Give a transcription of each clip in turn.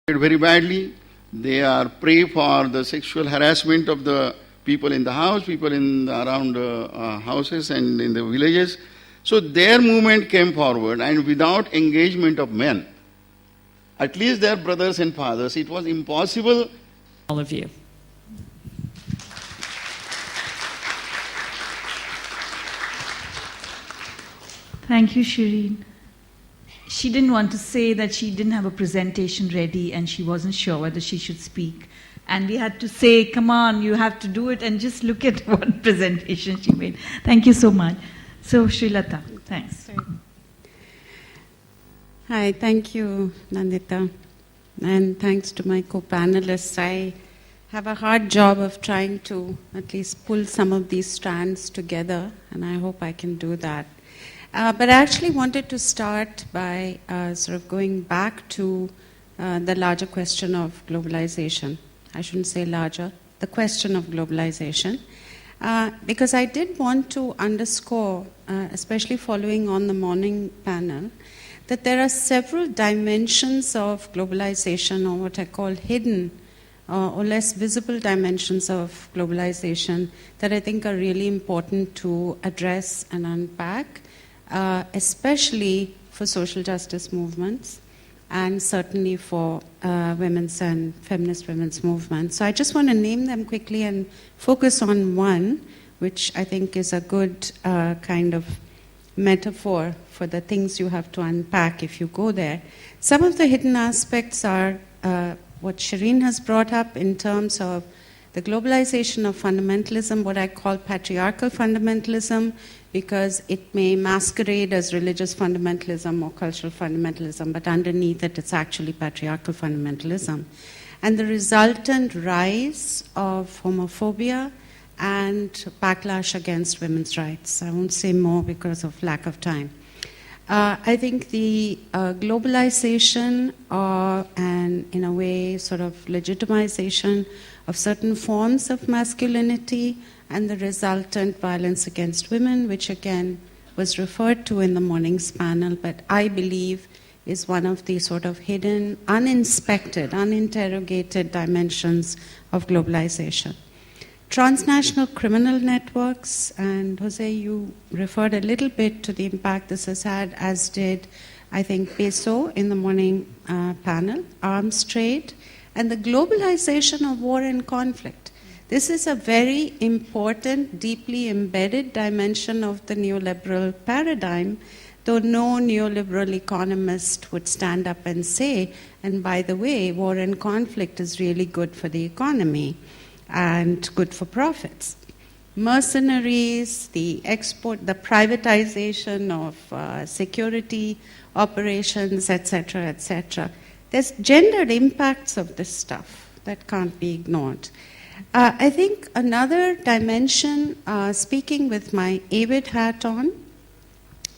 very badly. They are prey for the sexual harassment of the people in the house, people in around houses and in the villages. So their movement came forward, and without engagement of men, at least their brothers and fathers, it was impossible. All of you. Thank you, Shireen. She didn't want to say that she didn't have a presentation ready and she wasn't sure whether she should speak. And we had to say, come on, you have to do it, and just look at what presentation she made. Thank you so much. So, Srilata, thanks. Hi, thank you, Nandita. And thanks to my co-panelists. I have a hard job of trying to at least pull some of these strands together, and I hope I can do that. But I actually wanted to start by sort of going back to the larger question of globalization. I shouldn't say larger, the question of globalization. Because I did want to underscore, especially following on the morning panel, that there are several dimensions of globalization, or what I call hidden or less visible dimensions of globalization, that I think are really important to address and unpack. Especially for social justice movements and certainly for women's and feminist women's movements. So I just want to name them quickly and focus on one, which I think is a good kind of metaphor for the things you have to unpack if you go there. Some of the hidden aspects are what Shireen has brought up in terms of the globalization of fundamentalism, what I call patriarchal fundamentalism, because it may masquerade as religious fundamentalism or cultural fundamentalism, but underneath it, it's actually patriarchal fundamentalism. And the resultant rise of homophobia and backlash against women's rights. I won't say more because of lack of time. I think the globalization and, in a way, sort of legitimization of certain forms of masculinity and the resultant violence against women, which again was referred to in the morning's panel, but I believe is one of the sort of hidden, uninspected, uninterrogated dimensions of globalization. Transnational criminal networks, and Jose, you referred a little bit to the impact this has had, as did, I think, Peso in the morning panel, arms trade, and the globalization of war and conflict. This is a very important, deeply embedded dimension of the neoliberal paradigm, though no neoliberal economist would stand up and say, and by the way, war and conflict is really good for the economy and good for profits. Mercenaries, the export, the privatization of security operations, etc., etc. There's gendered impacts of this stuff that can't be ignored. I think another dimension, speaking with my AVID hat on,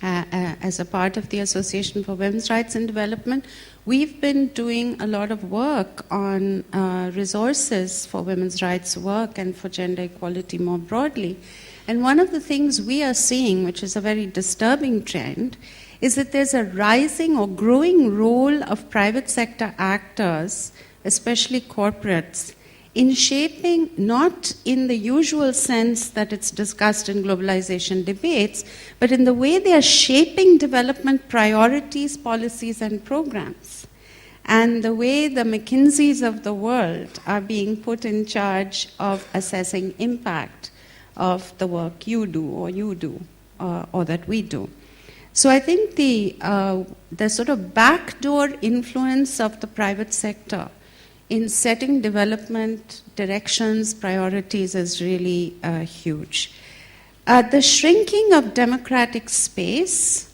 as a part of the Association for Women's Rights and Development, we've been doing a lot of work on resources for women's rights work and for gender equality more broadly. And one of the things we are seeing, which is a very disturbing trend, is that there's a rising or growing role of private sector actors, especially corporates, in shaping, not in the usual sense that it's discussed in globalization debates, but in the way they are shaping development priorities, policies, and programs. And the way the McKinseys of the world are being put in charge of assessing impact of the work you do, or that we do. So I think the sort of backdoor influence of the private sector in setting development directions, priorities is really huge. The shrinking of democratic space,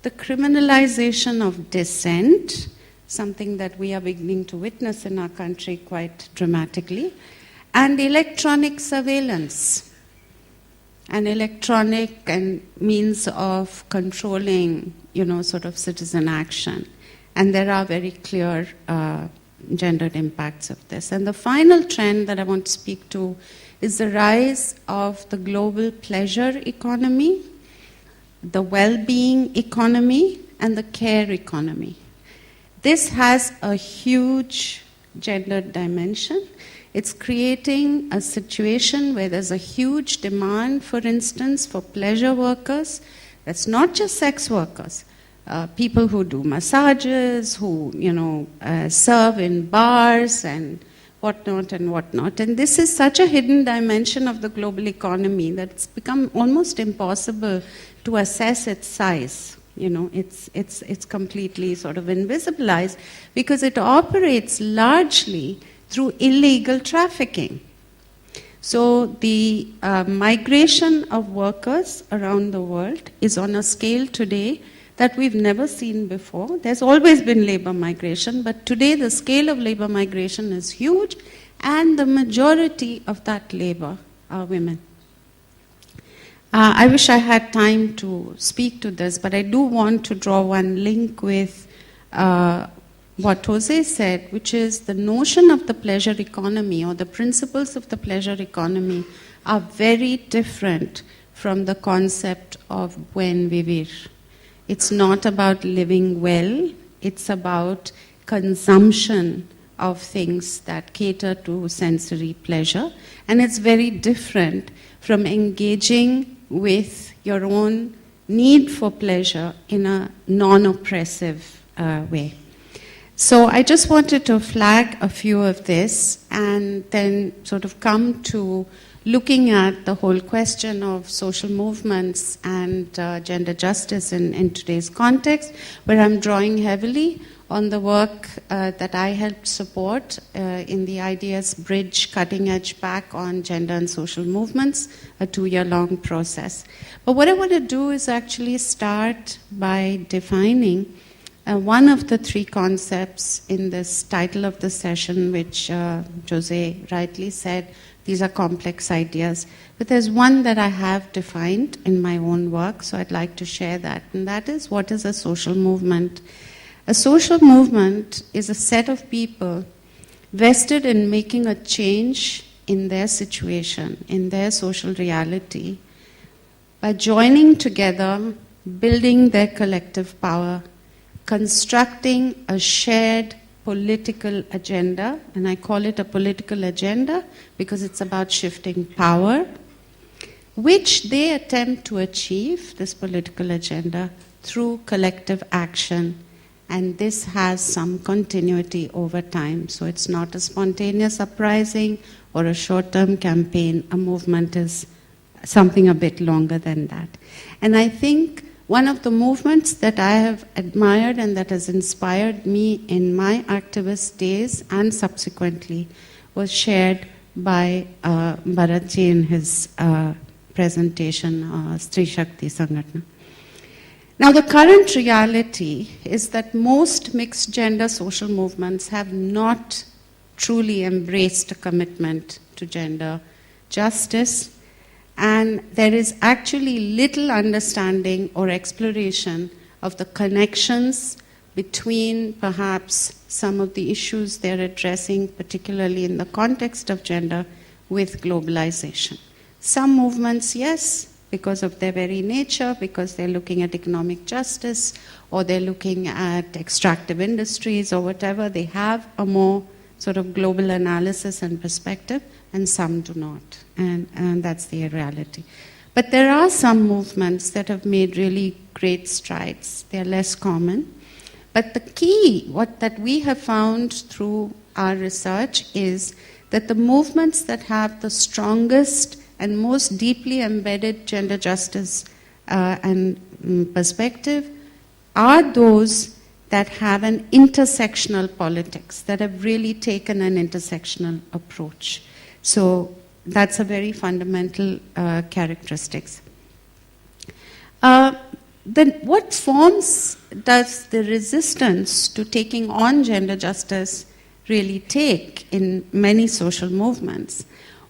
the criminalization of dissent, something that we are beginning to witness in our country quite dramatically, and electronic surveillance, an electronic and means of controlling, sort of citizen action. And there are very clear gendered impacts of this. And the final trend that I want to speak to is the rise of the global pleasure economy, the well-being economy, and the care economy. This has a huge gendered dimension. It's creating a situation where there's a huge demand, for instance, for pleasure workers. That's not just sex workers. People who do massages, who, serve in bars and whatnot and whatnot. And this is such a hidden dimension of the global economy that it's become almost impossible to assess its size. It's completely sort of invisibilized because it operates largely through illegal trafficking. So the migration of workers around the world is on a scale today that we've never seen before. There's always been labor migration, but today the scale of labor migration is huge, and the majority of that labor are women. I wish I had time to speak to this, but I do want to draw one link with what Jose said, which is the notion of the pleasure economy or the principles of the pleasure economy are very different from the concept of buen vivir. It's not about living well, it's about consumption of things that cater to sensory pleasure, and it's very different from engaging with your own need for pleasure in a non-oppressive way. So I just wanted to flag a few of this and then sort of come to looking at the whole question of social movements and gender justice in today's context, where I'm drawing heavily on the work that I helped support in the Ideas Bridge Cutting Edge Pack on Gender and Social Movements, a 2-year-long process. But what I want to do is actually start by defining one of the 3 concepts in this title of the session, which Jose rightly said, these are complex ideas. But there's one that I have defined in my own work, so I'd like to share that. And that is, what is a social movement? A social movement is a set of people vested in making a change in their situation, in their social reality, by joining together, building their collective power, constructing a shared political agenda, and I call it a political agenda because it's about shifting power, which they attempt to achieve, this political agenda, through collective action. And this has some continuity over time. So it's not a spontaneous uprising or a short-term campaign. A movement is something a bit longer than that. And I think one of the movements that I have admired and that has inspired me in my activist days and subsequently was shared by Bharatji in his presentation, Stri Shakti Sangatna. Now, the current reality is that most mixed gender social movements have not truly embraced a commitment to gender justice, and there is actually little understanding or exploration of the connections between perhaps some of the issues they're addressing, particularly in the context of gender, with globalization. Some movements, yes, because of their very nature, because they're looking at economic justice, or they're looking at extractive industries or whatever, they have a more sort of global analysis and perspective, and some do not. And that's the reality. But there are some movements that have made really great strides. They're less common. But the key, what that we have found through our research, is that the movements that have the strongest and most deeply embedded gender justice and perspective are those that have an intersectional politics, that have really taken an intersectional approach. So that's a very fundamental characteristics. Then what forms does the resistance to taking on gender justice really take in many social movements?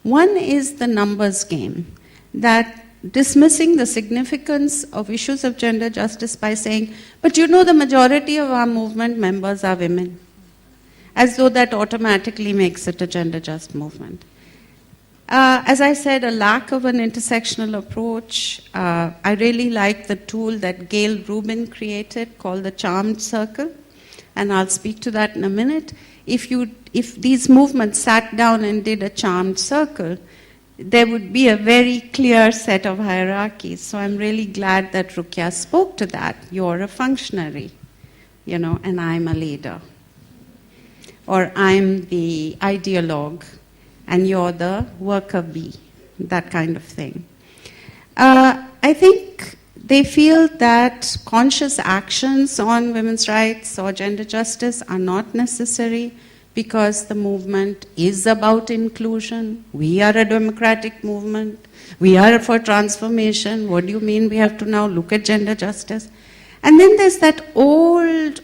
One is the numbers game, that dismissing the significance of issues of gender justice by saying, but you know the majority of our movement members are women, as though that automatically makes it a gender just movement. As I said, a lack of an intersectional approach. I really like the tool that Gail Rubin created called the Charmed Circle, and I'll speak to that in a minute. If these movements sat down and did a charmed circle, there would be a very clear set of hierarchies. So I'm really glad that Rukia spoke to that. You're a functionary, and I'm a leader. Or I'm the ideologue, and you're the worker bee, that kind of thing. I think they feel that conscious actions on women's rights or gender justice are not necessary because the movement is about inclusion. We are a democratic movement. We are for transformation. What do you mean we have to now look at gender justice? And then there's that old,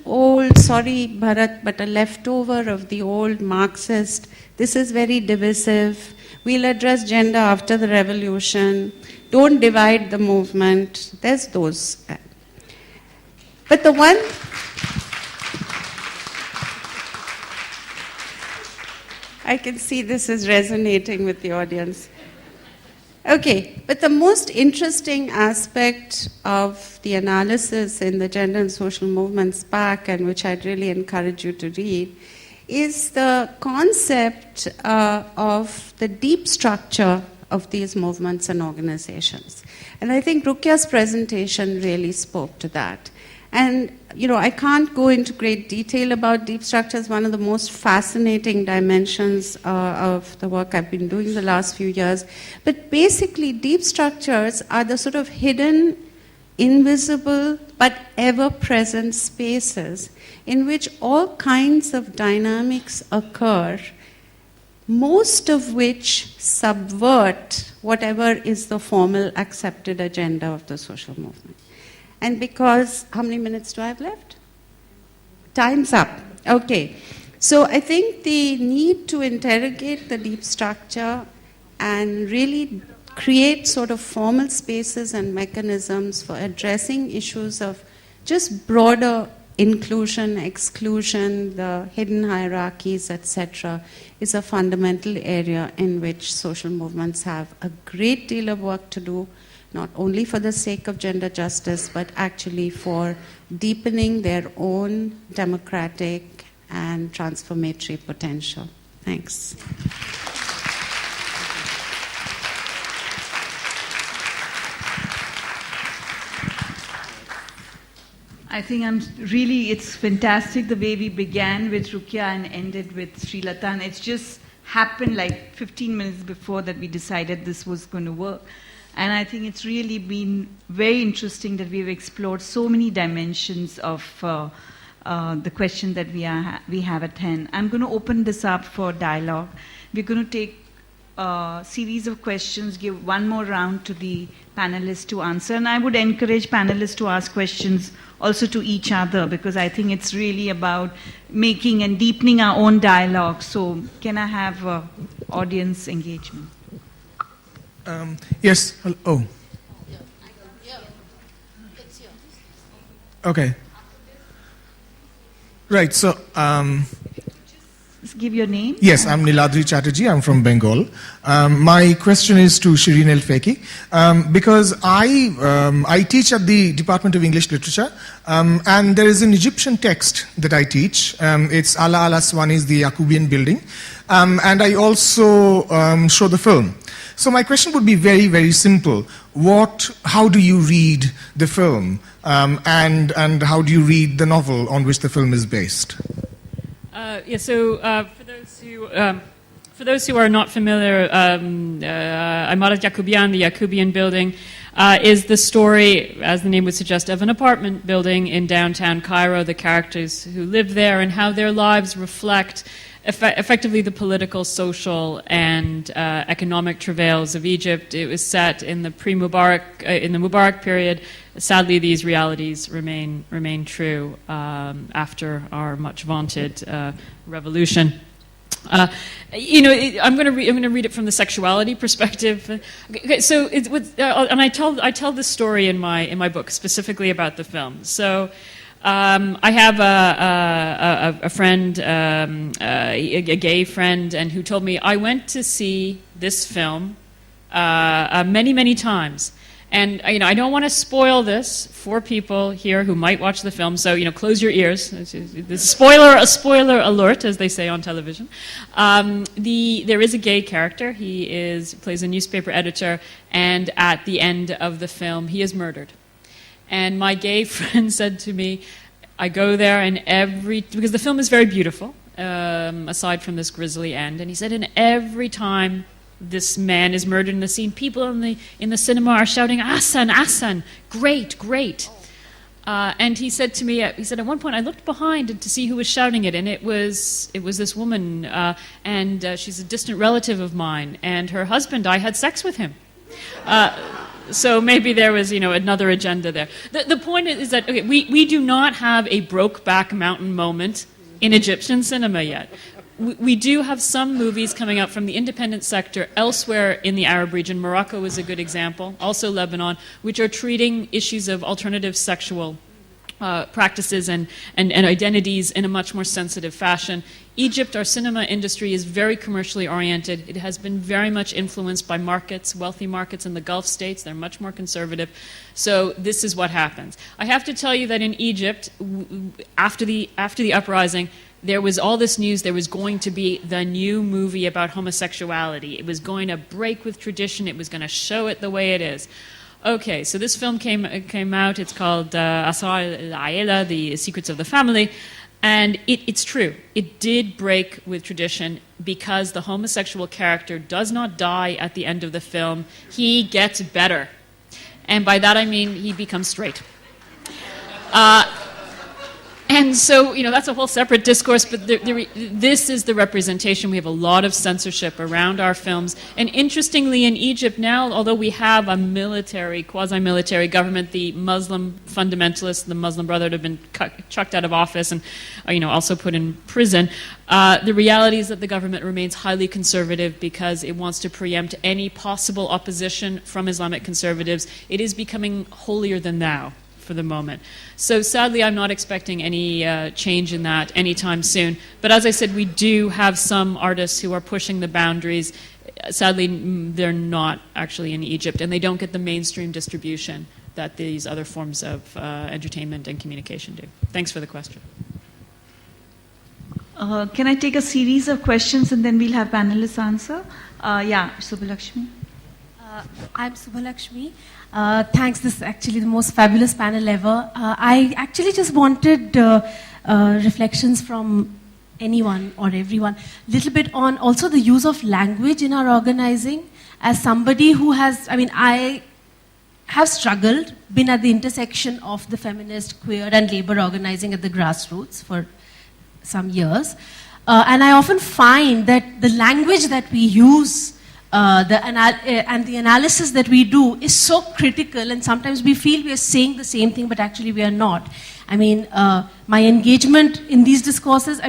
sorry Bharat, but a leftover of the old Marxist, this is very divisive. We'll address gender after the revolution. Don't divide the movement. There's those. But the one... I can see this is resonating with the audience. Okay, but the most interesting aspect of the analysis in the Gender and Social Movements pack, and which I'd really encourage you to read, is the concept of the deep structure of these movements and organizations. And I think Rukia's presentation really spoke to that. And, I can't go into great detail about deep structures. One of the most fascinating dimensions of the work I've been doing the last few years. But basically, deep structures are the sort of hidden, invisible, but ever-present spaces in which all kinds of dynamics occur, most of which subvert whatever is the formal accepted agenda of the social movement. And because, how many minutes do I have left? Time's up. Okay. So I think the need to interrogate the deep structure and really create sort of formal spaces and mechanisms for addressing issues of just broader inclusion, exclusion, the hidden hierarchies, etc., is a fundamental area in which social movements have a great deal of work to do, not only for the sake of gender justice, but actually for deepening their own democratic and transformatory potential. Thanks. I think it's fantastic the way we began with Rukia and ended with Srilata. And it's just happened like 15 minutes before that we decided this was going to work. And I think it's really been very interesting that we've explored so many dimensions of the question that we have at hand. I'm going to open this up for dialogue. We're going to take a series of questions, give one more round to the panelists to answer. And I would encourage panelists to ask questions also to each other, because I think it's really about making and deepening our own dialogue. So can I have audience engagement? Yes. Oh. Okay. Right. So. Just give your name. Yes, I'm Niladri Chatterjee. I'm from Bengal. My question is to Shireen El Feki, because I teach at the Department of English Literature, and there is an Egyptian text that I teach. It's Ala Ala Swani's The Yakubian Building, and I also show the film. So my question would be very, very simple. How do you read the film, and how do you read the novel on which the film is based? For those who are not familiar, Imarat Yakubian, the Yakubian Building, is the story, as the name would suggest, of an apartment building in downtown Cairo, the characters who live there and how their lives reflect effectively the political, social, and economic travails of Egypt. It was set in the pre-Mubarak, in the Mubarak period. Sadly, these realities remain true after our much vaunted revolution. I'm going to read it from the sexuality perspective. Okay, so and I tell this story in my book specifically about the film. So. I have a friend, a gay friend, and who told me I went to see this film many, many times, And I don't want to spoil this for people here who might watch the film, so close your ears. A spoiler alert, as they say on television. There is a gay character. He plays a newspaper editor, and at the end of the film, he is murdered. And my gay friend said to me, I go there, and because the film is very beautiful, aside from this grisly end, and he said, and every time this man is murdered in the scene, people in the cinema are shouting, Asan, Asan, great, great. And he said to me, at one point, I looked behind to see who was shouting it, and it was this woman, and she's a distant relative of mine, and her husband, I had sex with him. So maybe there was, another agenda there. The point is that we do not have a Brokeback Mountain moment in Egyptian cinema yet. We do have some movies coming out from the independent sector elsewhere in the Arab region. Morocco is a good example, also Lebanon, which are treating issues of alternative sexual practices and identities in a much more sensitive fashion. Egypt, our cinema industry, is very commercially oriented. It has been very much influenced by markets, wealthy markets in the Gulf states. They're much more conservative. So this is what happens. I have to tell you that in Egypt, after the uprising, there was all this news. There was going to be the new movie about homosexuality. It was going to break with tradition. It was going to show it the way it is. Okay, so this film came out. It's called Asrar al-Aila, The Secrets of the Family. And it's true. It did break with tradition because the homosexual character does not die at the end of the film. He gets better. And by that I mean he becomes straight. And so, that's a whole separate discourse, but this is the representation. We have a lot of censorship around our films. And interestingly, in Egypt now, although we have a quasi-military government, the Muslim fundamentalists, the Muslim Brotherhood have been chucked out of office and, also put in prison. The reality is that the government remains highly conservative because it wants to preempt any possible opposition from Islamic conservatives. It is becoming holier than thou for the moment. So sadly, I'm not expecting any change in that anytime soon. But as I said, we do have some artists who are pushing the boundaries. Sadly, they're not actually in Egypt, and they don't get the mainstream distribution that these other forms of entertainment and communication do. Thanks for the question. Can I take a series of questions and then we'll have panelists answer? Subhalakshmi. I'm Subhalakshmi. Thanks, this is actually the most fabulous panel ever. I actually just wanted reflections from anyone or everyone, a little bit on also the use of language in our organizing. As somebody who I have struggled, been at the intersection of the feminist, queer and labor organizing at the grassroots for some years. And I often find that the language that we use and the analysis that we do is so critical, and sometimes we feel we are saying the same thing, but actually we are not. My engagement in these discourses,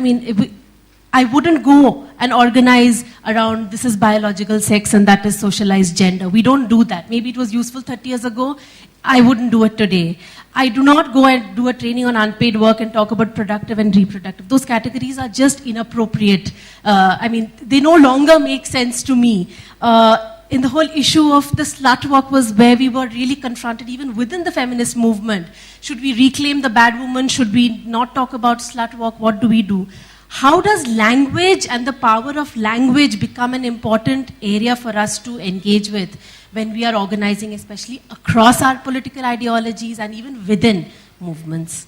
I wouldn't go and organize around this is biological sex and that is socialized gender. We don't do that. Maybe it was useful 30 years ago. I wouldn't do it today. I do not go and do a training on unpaid work and talk about productive and reproductive. Those categories are just inappropriate. They no longer make sense to me. In the whole issue of the slut walk was where we were really confronted, even within the feminist movement. Should we reclaim the bad woman? Should we not talk about slut walk? What do we do? How does language and the power of language become an important area for us to engage with when we are organizing, especially across our political ideologies and even within movements?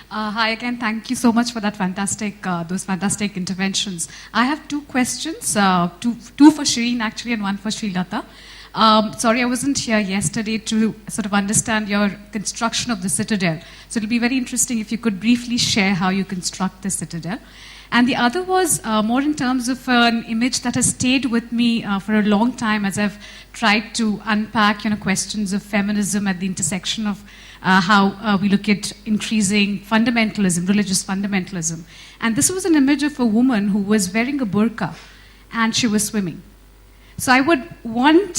Hi again. Thank you so much for that those fantastic interventions. I have two questions, two for Shireen actually, and one for Srilata. Sorry, I wasn't here yesterday to sort of understand your construction of the citadel. So it'll be very interesting if you could briefly share how you construct the citadel. And the other was more in terms of an image that has stayed with me for a long time as I've tried to unpack, questions of feminism at the intersection of how we look at increasing fundamentalism, religious fundamentalism. And this was an image of a woman who was wearing a burqa and she was swimming. So I would want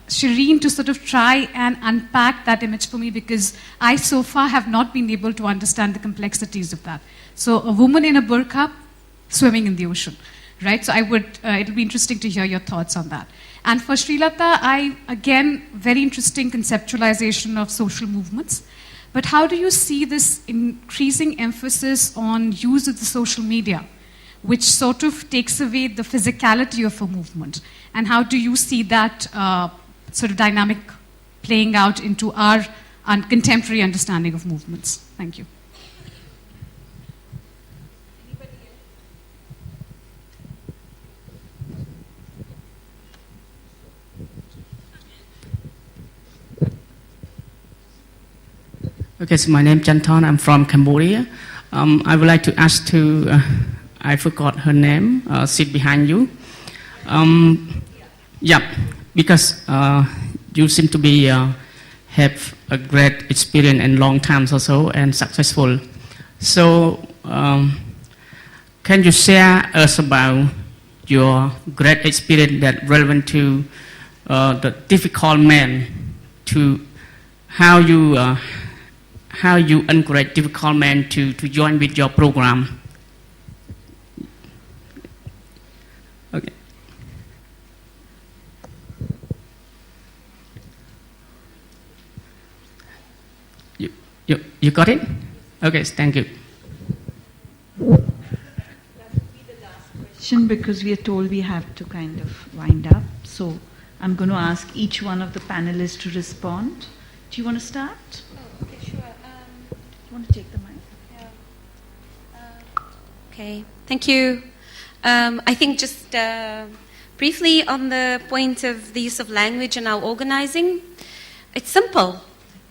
Shireen to sort of try and unpack that image for me, because I so far have not been able to understand the complexities of that. So a woman in a burqa swimming in the ocean, right? So it'll be interesting to hear your thoughts on that. And for Srilata, again, very interesting conceptualization of social movements. But how do you see this increasing emphasis on use of the social media, which sort of takes away the physicality of a movement? And how do you see that sort of dynamic playing out into our contemporary understanding of movements? Thank you. Okay, so my name is Chantan. I'm from Cambodia. I would like to ask to, I forgot her name, sit behind you. Yeah, because you seem to be have a great experience and long time also and successful. So, can you share us about your great experience that relevant to the difficult man, to how you encourage difficult men to join with your program? Okay. You got it? Okay, thank you. Because we are told we have to kind of wind up. So I'm going to ask each one of the panelists to respond. Do you want to start? Oh, okay, sure. You want to take the mic? Yeah. Okay, thank you. I think just briefly on the point of the use of language in our organizing, it's simple.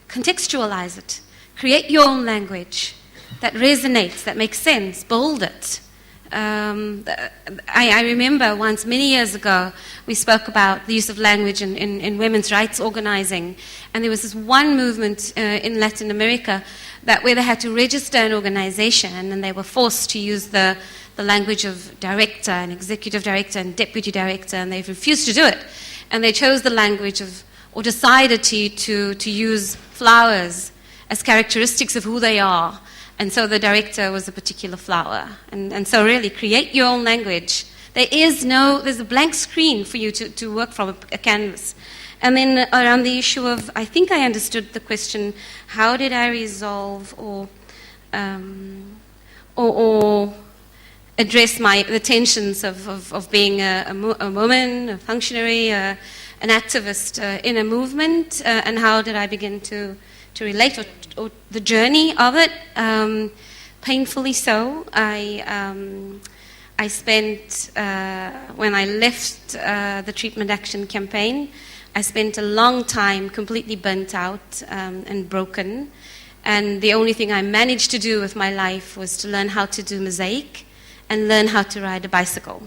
Contextualize it. Create your own language that resonates, that makes sense. Build it. I remember once, many years ago, we spoke about the use of language in women's rights organizing, and there was this one movement in Latin America that where they had to register an organization, and they were forced to use the language of director and executive director and deputy director, and they refused to do it. And they chose the language of, or decided to use flowers as characteristics of who they are. And so the director was a particular flower. And so really, create your own language. There's a blank screen for you to work from, a canvas. And then around the issue of, I think I understood the question, how did I resolve or address the tensions of being a woman, a functionary, an activist in a movement, and how did I begin to relate, or the journey of it, painfully so. I spent, when I left the Treatment Action Campaign, I spent a long time completely burnt out and broken. And the only thing I managed to do with my life was to learn how to do mosaic and learn how to ride a bicycle.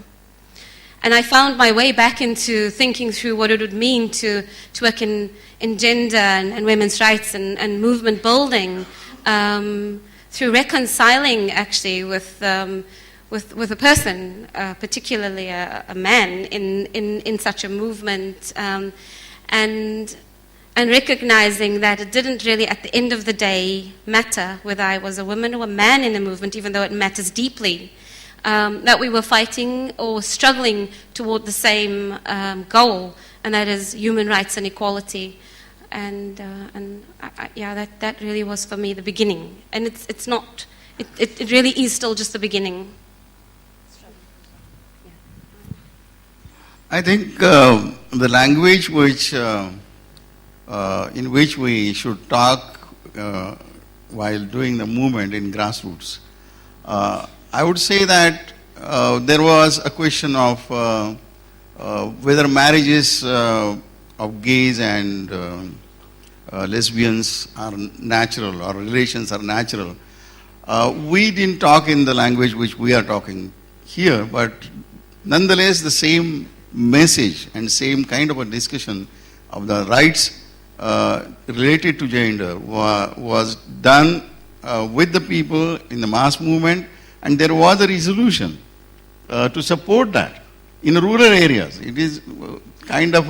And I found my way back into thinking through what it would mean to work in gender and women's rights and movement building, through reconciling actually with a person, particularly a man in such a movement, and recognizing that it didn't really, at the end of the day, matter whether I was a woman or a man in a movement, even though it matters deeply. That we were fighting or struggling toward the same goal, and that is human rights and equality. And that really was for me the beginning. And it's not. It really is still just the beginning. I think the language in which we should talk while doing the movement in grassroots. I would say that there was a question of whether marriages of gays and lesbians are natural or relations are natural. We didn't talk in the language which we are talking here, but nonetheless the same message and same kind of a discussion of the rights related to gender was done with the people in the mass movement. And there was a resolution to support that. In rural areas, it is kind of,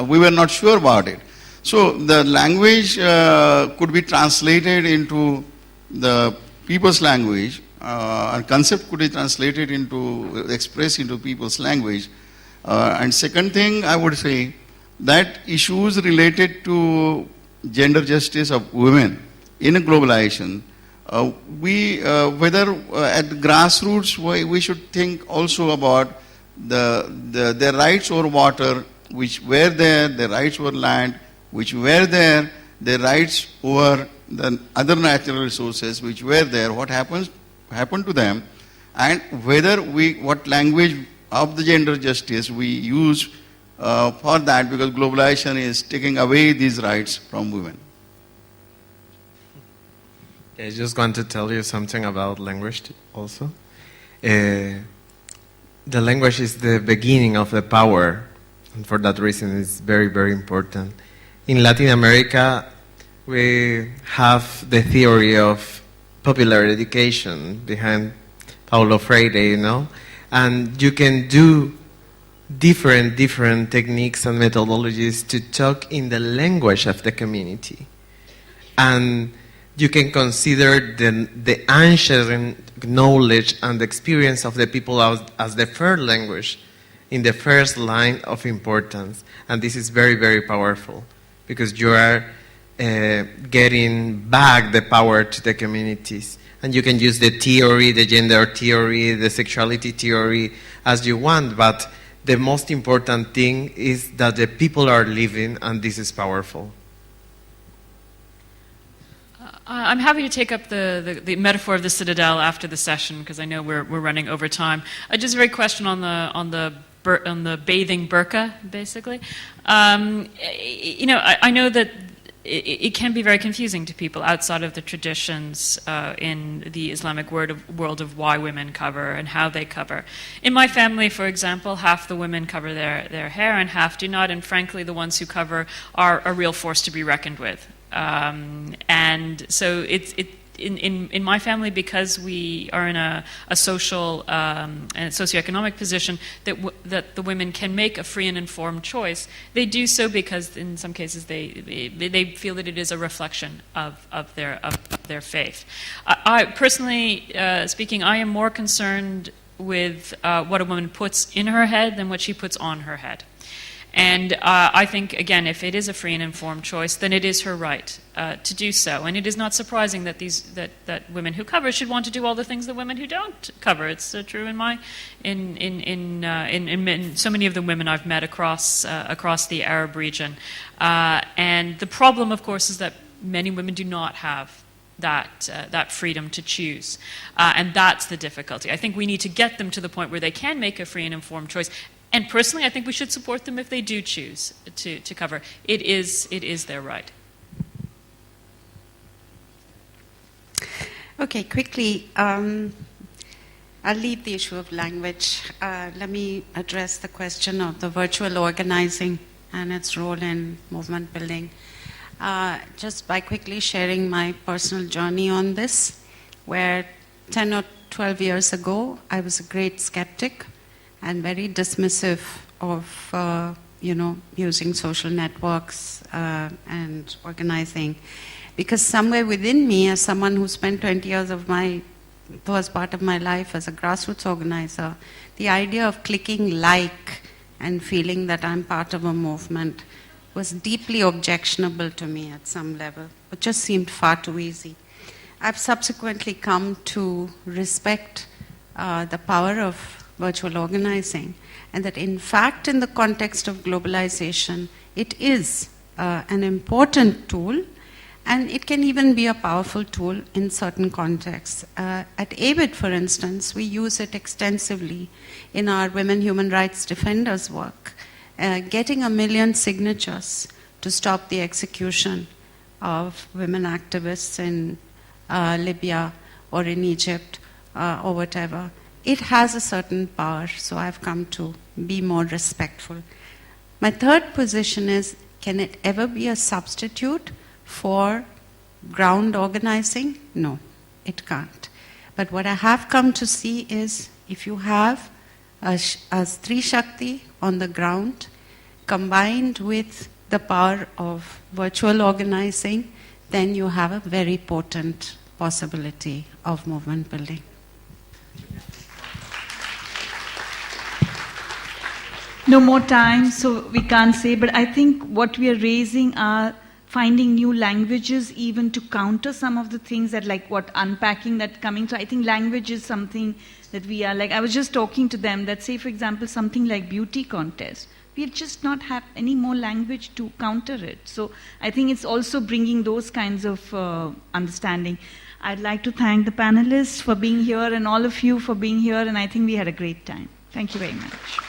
we were not sure about it. So the language could be translated into the people's language a concept could be translated into, expressed into people's language. And second thing, I would say that issues related to gender justice of women in a globalization, whether at the grassroots, we should think also about their rights over water, which were there, their rights over land, which were there, their rights over the other natural resources, which were there, what happened to them, and whether what language of the gender justice we use for that, because globalization is taking away these rights from women. I just want to tell you something about language also. The language is the beginning of the power, and for that reason it's very, very important. In Latin America, we have the theory of popular education behind Paulo Freire, and you can do different techniques and methodologies to talk in the language of the community. And you can consider the ancient knowledge and experience of the people as the first language in the first line of importance. And this is very, very powerful because you are getting back the power to the communities. And you can use the theory, the gender theory, the sexuality theory as you want, but the most important thing is that the people are living, and this is powerful. I'm happy to take up the metaphor of the citadel after the session because I know we're running over time. Just a very question on the bathing burqa, basically. I know that it can be very confusing to people outside of the traditions in the Islamic world of why women cover and how they cover. In my family, for example, half the women cover their hair and half do not, and frankly, the ones who cover are a real force to be reckoned with. And so in my family, because we are in a social and socioeconomic position that the women can make a free and informed choice, they do so because in some cases they feel that it is a reflection of their faith. I personally speaking, I am more concerned with what a woman puts in her head than what she puts on her head. And I think, again, if it is a free and informed choice, then it is her right to do so. And it is not surprising that that women who cover should want to do all the things that women who don't cover. It's true in so many of the women I've met across the Arab region. And the problem, of course, is that many women do not have that freedom to choose. And that's the difficulty. I think we need to get them to the point where they can make a free and informed choice. And personally, I think we should support them if they do choose to cover. It is their right. Okay, quickly, I'll leave the issue of language. Let me address the question of the virtual organizing and its role in movement building. Just by quickly sharing my personal journey on this, where 10 or 12 years ago, I was a great skeptic and very dismissive of, using social networks and organizing. Because somewhere within me, as someone who spent 20 years of my first part of my life as a grassroots organizer, the idea of clicking like and feeling that I'm part of a movement was deeply objectionable to me at some level. It just seemed far too easy. I've subsequently come to respect the power of virtual organizing, and that in fact in the context of globalization, it is an important tool, and it can even be a powerful tool in certain contexts. At AVID, for instance, we use it extensively in our women human rights defenders work, getting 1 million signatures to stop the execution of women activists in Libya or in Egypt or whatever. It has a certain power, so I've come to be more respectful. My third position is, can it ever be a substitute for ground organizing? No, it can't. But what I have come to see is, if you have a Stri Shakti on the ground, combined with the power of virtual organizing, then you have a very potent possibility of movement building. No more time, so we can't say, but I think what we are raising are finding new languages even to counter some of the things that, like what unpacking that coming. So I think language is something that we are like, I was just talking to them that, say for example, something like beauty contest, we just not have any more language to counter it. So I think it's also bringing those kinds of understanding. I'd like to thank the panelists for being here and all of you for being here, and I think we had a great time. Thank you very much.